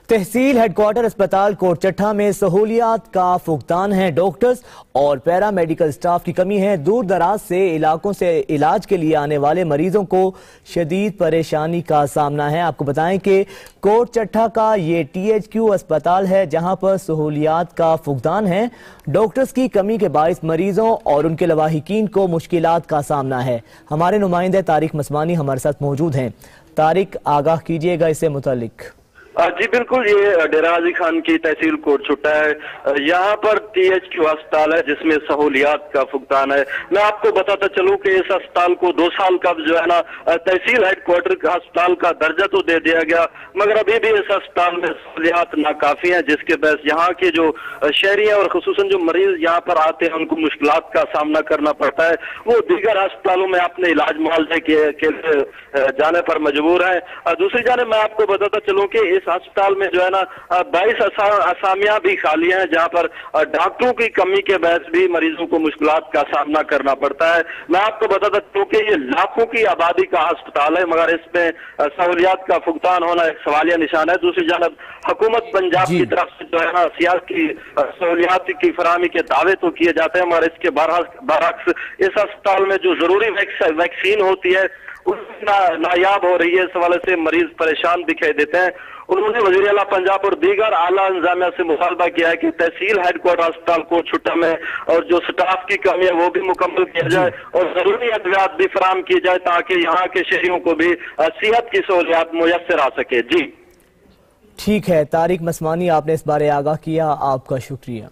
تحصیل head quarter اسپتال کوٹ چٹھا میں سہولیات کا فقدان ہے۔ ڈاکٹرز اور پیرا میڈیکل سٹاف کی کمی ہے۔ دور دراز سے علاقوں سے علاج کے لیے آنے والے مریضوں کو شدید پریشانی کا سامنا ہے۔ آپ کو بتائیں کہ کوٹ چٹھا کا یہ THQ اسپتال ہے جہاں پر سہولیات کا فقدان ہے۔ ڈاکٹرز کی کمی کے باعث مریضوں اور ان کے لواحقین کو مشکلات کا سامنا ہے۔ ہمارے نمائندے طارق مسمانی ہمارے ساتھ موجود ہیں۔ طارق، آگاہ کیجیے گا اس سے متعلق۔ جی بالکل، یہ ڈیرہ غازی خان کی تحصیل کوٹ چٹھا ہے۔ یہاں پر THQ اسپتال ہے جس میں سہولیات کا فقدان ہے۔ میں آپ کو بتاتا چلوں کہ اس اسپتال کو 2 سال کا جو ہے نا تحصیل ہیڈ کوارٹر اسپتال کا درجہ تو دے دیا گیا، مگر ابھی بھی اس اسپتال میں سہولیات ناکافی ہیں، جس کے باعث یہاں کے جو شہری ہیں اور خصوصاً جو مریض یہاں پر آتے ہیں ان کو مشکلات کا سامنا کرنا پڑتا ہے۔ وہ دیگر اسپتالوں میں اپنے علاج معالجے کے جانے پر مجبور ہیں۔ دوسری جانب میں آپ کو بتاتا چلوں کہ اس ہسپتال میں جو ہے نا 22 اسامیاں بھی خالی ہیں، جہاں پر ڈاکٹروں کی کمی کے باعث بھی مریضوں کو مشکلات کا سامنا کرنا پڑتا ہے۔ میں آپ کو بتاتا چلوں کہ یہ لاکھوں کی آبادی کا ہسپتال ہے، مگر اس میں سہولیات کا فقدان ہونا ایک سوالیہ نشان ہے۔ دوسری جانب حکومت پنجاب کی طرف سے جو ہے نا سیاسی سہولیات کی فراہمی کے دعوے تو کیے جاتے ہیں، مگر اس کے برعکس اس ہسپتال میں جو ضروری ویکسین ہوتی ہے نایاب ہو رہی ہے۔ اس حوالے سے مریض پریشان دکھائی دیتے ہیں۔ انہوں نے وزیر اعلیٰ پنجاب اور دیگر اعلیٰ انتظامیہ سے مطالبہ کیا ہے کہ تحصیل ہیڈ کوارٹر اسپتال کوٹ چٹھا میں اور جو سٹاف کی کمی ہے وہ بھی مکمل کیا جائے اور ضروری ادویات بھی فراہم کی جائے تاکہ یہاں کے شہریوں کو بھی صحت کی سہولیات میسر آ سکے۔ جی ٹھیک ہے طارق مسمانی، آپ نے اس بارے آگاہ کیا، آپ کا شکریہ۔